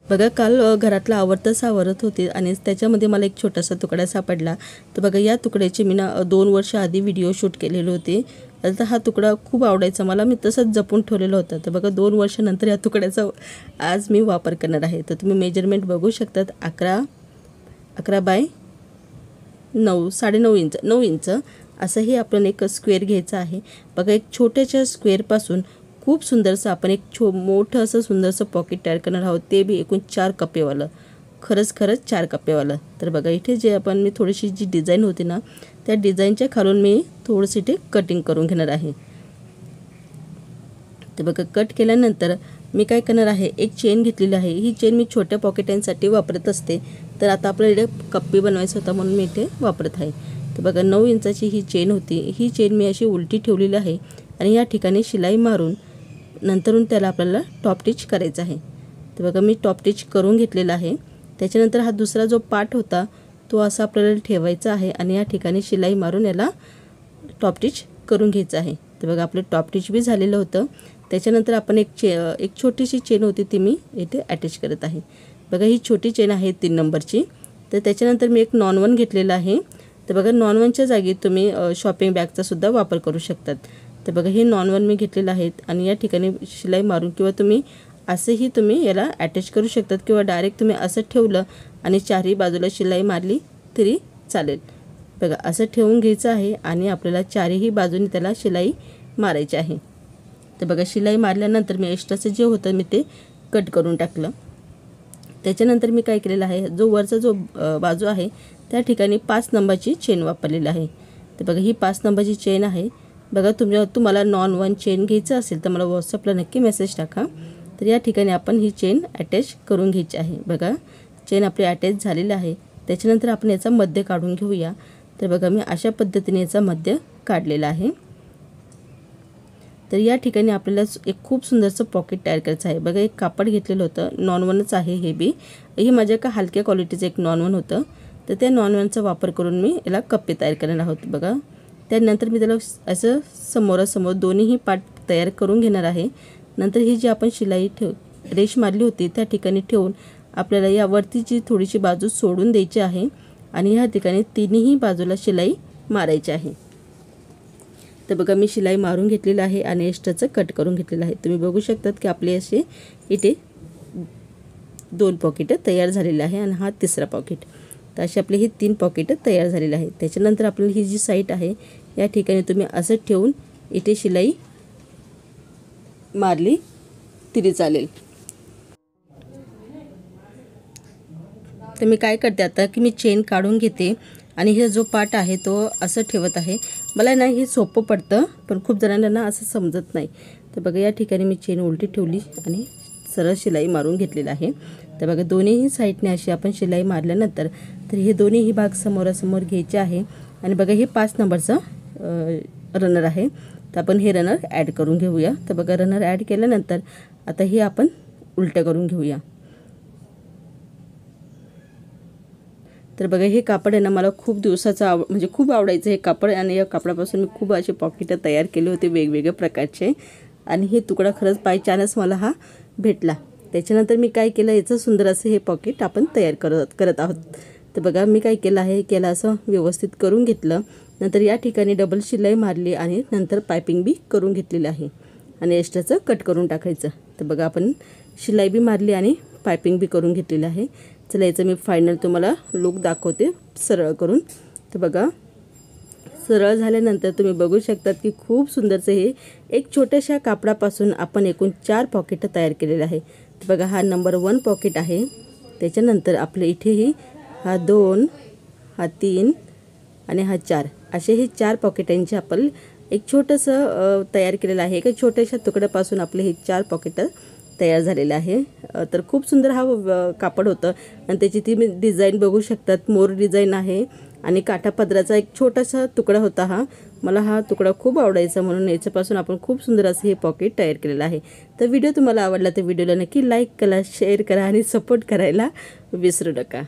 बघा काल घरातलं आवरतं सावरत होते आणि त्याच्यामध्ये मला एक छोटासा तुकडा सापडला। तर बघा या तुकड्याचे मी 2 वर्ष आधी व्हिडिओ शूट केलेले होते। तर हा तुकडा खूप आवडायचा मला, मी तसंच जपून ठेवलेला होता। तर बघा 2 वर्षानंतर या तुकड्याचा आज मी वापर करणार आहे। तर तुम्ही मेजरमेंट बघू शकतात, 11 बाय 9, 9.5 इंच, 9 इंच असं हे आपण एक स्क्वेअर घ्यायचं आहे। बघा एक छोट्याशा स्क्वेअरपासून खूप सुंदरसं आपण एक मोठं असं सुंदरसं पॉकेट तयार करणार आहोत, ते बी एकूण 4 कप्पेवालं, खरंच 4 कप्पेवालं। तर बघा इथे जे आपण मी थोडीशी जी डिझाईन होती ना, त्या डिझाईनच्या खालून मी थोडंसं इथे कटिंग करून घेणार आहे। तर बघा कट केल्यानंतर मी काय करणार आहे, एक चेन घेतलेली आहे। ही चेन मी छोट्या पॉकेटांसाठी वापरत असते, तर आता आपल्याला इथे कप्पे बनवायचं होता म्हणून मी इथे वापरत आहे। तर बघा 9 इंचाची ही चेन होती, ही चेन मी अशी उलटी ठेवलेली आहे आणि या ठिकाणी शिलाई मारून नंतरून त्याला आपल्याला टॉप टिच करायचं आहे। तर बघा मी टॉप टिच करून घेतलेला आहे। त्याच्यानंतर हा दुसरा जो पार्ट होता तो असा आपल्याला ठेवायचा आहे आणि या ठिकाणी शिलाई मारून याला टॉप टिच करून घ्यायचं आहे। तर बघा आपलं टॉप टिच बी झालेलं होतं। त्याच्यानंतर आपण एक छोटीशी चेन होती ती मी इथे अटॅच करत आहे। बघा ही छोटी चेन आहे 3 नंबरची। तर त्याच्यानंतर मी एक नॉन 1 घेतलेला आहे। तर बघा नॉन 1च्या जागी तुम्ही शॉपिंग बॅगचा सुद्धा वापर करू शकतात। तर बघा हे नॉन 1 मी घेतलेलं आहे आणि या ठिकाणी शिलाई मारून किंवा तुम्ही असेही तुम्ही याला अटॅच करू शकतात किंवा डायरेक्ट तुम्ही असं ठेवलं आणि चारही बाजूला शिलाई मारली तरी चालेल। बघा असं ठेवून घ्यायचं आहे आणि आपल्याला चारही बाजूनी त्याला शिलाई मारायची आहे। तर बघा शिलाई मारल्यानंतर मी एक्स्ट्राचं जे होतं मी ते कट करून टाकलं। त्याच्यानंतर मी काय केलेलं आहे, जो वरचा जो बाजू आहे त्या ठिकाणी 5 नंबरची चेन वापरलेली आहे। तर बघा ही 5 नंबरची चेन आहे। बघा तुम्हाला नॉन 1 चेन घ्यायचं असेल तर मला व्हॉट्सअपला नक्की मेसेज टाका। तर या ठिकाणी आपण ही चेन अटॅच करून घ्यायची आहे। बघा चेन आपली अटॅच झालेली आहे। त्याच्यानंतर आपण याचा मध्य काढून घेऊया। तर बघा मी अशा पद्धतीने याचा मध्य काढलेला आहे। तर या ठिकाणी आपल्याला एक खूप सुंदरसं पॉकेट तयार करायचं आहे। बघा एक कापड घेतलेलं होतं, नॉन 1च आहे हे बी, हे माझ्या का हलक्या क्वालिटीचं एक नॉन 1 होतं। तर त्या नॉन 1चा वापर करून मी याला कप्पे तयार करणार आहोत। बघा त्यानंतर मी त्याला असं समोरासमोर दोन्हीही पार्ट तयार करून घेणार आहे। नंतर ही जी आपण शिलाई रेष मारली होती त्या ठिकाणी ठेवून आपल्याला यावरती जी थोडीशी बाजू सोडून द्यायची आहे आणि ह्या ठिकाणी तिन्ही बाजूला शिलाई मारायची आहे। तर बघा मी शिलाई मारून घेतलेलं आहे आणि एक्स्ट्राचं कट करून घेतलेलं आहे। तुम्ही बघू शकतात की आपले असे इथे 2 पॉकेट तयार झालेले आहे आणि हा तिसरा पॉकेट। तर असे आपले हे 3 पॉकेट तयार झालेले आहेत। त्याच्यानंतर आपल्याला ही जी साईड आहे या ठिकाणी तुम्ही असं ठेवून इथे शिलाई मारली तरी चालेल। तर मी काय करते आता की मी चेन काढून घेते आणि हे जो पार्ट आहे तो असं ठेवत आहे। मला ना हे सोपं पडतं, पण खूप जणांना ना असं समजत नाही। तर बघा या ठिकाणी मी चेन उलटी ठेवली आणि सरळ शिलाई मारून घेतलेला आहे। तर बघा दोन्हीही साईडने अशी आपण शिलाई मारल्यानंतर तर हे दोन्हीही भाग समोरासमोर घ्यायचे आहे आणि बघा हे 5 नंबरचं रनर आहे। तर आपण हे रनर ॲड करून घेऊया। तर बघा रनर ॲड केल्यानंतर आता हे आपण उलटं करून घेऊया। तर बघा हे कापड आहे ना मला खूप दिवसाचं म्हणजे खूप आवडायचं हे कापड आणि या कापडापासून मी खूप असे पॉकेट तयार केले होते वेगवेगळ्या प्रकारचे आणि हे तुकडा खरंच बाय चान्स मला हा भेटला। त्याच्यानंतर मी काय केलं, याचं सुंदर असं हे पॉकेट आपण तयार करत आहोत। तर बघा मी काय केलं आहे, केला असं व्यवस्थित करून घेतलं। नंतर या ठिकाणी डबल शिलाई मारली आणि नंतर पायपिंग बी करून घेतलेली आहे आणि एक्स्ट्राचं कट करून टाकायचं। तर बघा आपण शिलाई बी मारली आणि पायपिंग बी करून घेतलेली आहे। चला याचं मी फायनल तुम्हाला लुक दाखवते सरळ करून। तर बघा सरळ झाल्यानंतर तुम्ही बघू शकतात की खूप सुंदरचं हे एक छोट्याशा कापडापासून आपण एकूण 4 पॉकेट तयार केलेले आहे। तर बघा हा नंबर 1 पॉकेट आहे। त्याच्यानंतर आपल्या इथेही हा 2, हा 3 आणि हा 4 असे हे 4 पॉकेटांचे आपण एक छोटंसं तयार केलेलं आहे। एका छोट्याशा तुकड्यापासून आपले हे 4 पॉकेट तयार झालेले आहे। तर खूप सुंदर हा कापड होतं आणि त्याची ती डिझाईन बघू शकतात, मोर डिझाईन आहे आणि काठापदराचा एक छोटासा तुकडा होता हा। मला हा तुकडा खूप आवडायचा म्हणून याच्यापासून आपण खूप सुंदर असं हे पॉकेट तयार केलेलं आहे। तर व्हिडिओ तुम्हाला आवडला तर व्हिडिओला नक्की लाईक करा, शेअर करा आणि सपोर्ट करायला विसरू नका।